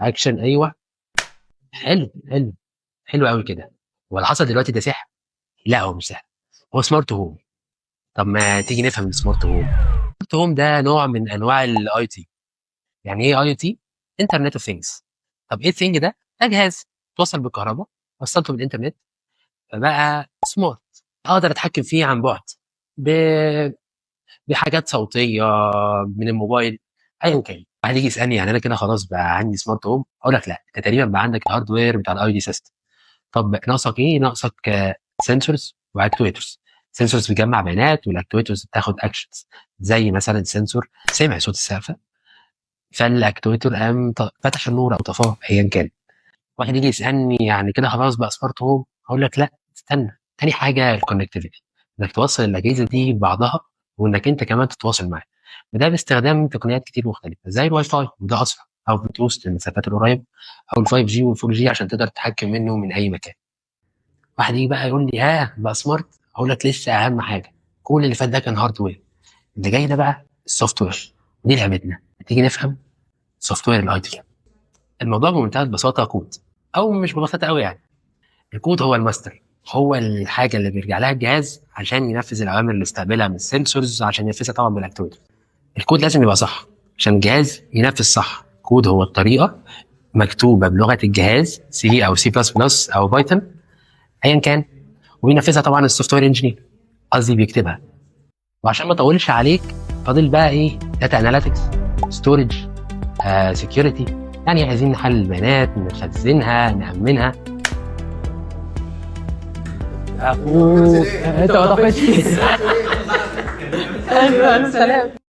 اكشن، ايوه. حلو حلو، حلو قوي كده. هو اللي حصل دلوقتي ده سحر؟ لا هو مش سحر، هو سمارت هوم. طب ما تيجي نفهم السمارت هوم. السمارت هوم ده نوع من انواع الاي تي. يعني ايه اي تي؟ انترنت اوف ثينجز. طب ايه الثينج ده؟ ده جهاز توصل بالكهرباء، وصلته بالانترنت، فبقى سمارت. اقدر اتحكم فيه عن بعد، ب... بحاجات صوتيه، من الموبايل، ايا كان. واحد يجي يسالني يعني انا كده خلاص بقى عندي سمارت هوم؟ اقول لك لا، انت تقريبا بقى عندك الهاردوير بتاع الاي دي سيستم. طب ناقصك ايه؟ ناقصك سنسورز واكتويترز. سنسورز بتجمع بيانات، والاكتويترز بتاخد اكشنز. زي مثلا سنسور سمع صوت السقفه، فالاكتويتر قام فتح النور او طفاه، ايا كان. واحد يجي يسالني يعني كده خلاص بقى سمارت هوم؟ اقول لك لا، استنى. تاني حاجه الكونكتيفيتي، انك توصل الاجهزه دي ببعضها، وانك انت كمان تتواصل معاها. وده باستخدام تقنيات كتير مختلفه زي الواي فاي، وده اسرع، او بلوتوث للمسافات القريبه، او ال5 جي وال4 جي عشان تقدر تتحكم منه من اي مكان. واحد يجي بقى يقول لي ها بقى سمارت؟ اقول لك لسه اهم حاجه. كل اللي فات ده كان هاردوير، اللي جاي ده بقى السوفت وير. دي لعبتنا، تيجي نفهم سوفت وير الاي تي. الموضوع بمنتهى البساطه كود، او مش ببساطه قوي يعني. الكود هو الماستر، هو الحاجه اللي بيرجع لها الجهاز عشان ينفذ الاوامر اللي استقبلها من السنسورز، عشان ينفذها طبعا بالاكتويتر. الكود لازم يبقى صح عشان الجهاز ينفذ صح. كود هو الطريقه مكتوبه بلغه الجهاز، سي او سي بلس بلس او بايثون، ايا كان، وينفذها طبعا السوفت وير انجينير، قصدي بيكتبها. وعشان ما اطولش عليك، فاضل بقى ايه؟ داتا اناليتكس، ستورج، سكيورتي. يعني عايزين نحلل البيانات، نخزنها، نأمنها. اخوك انت ما تاخدش. ايوه سلام.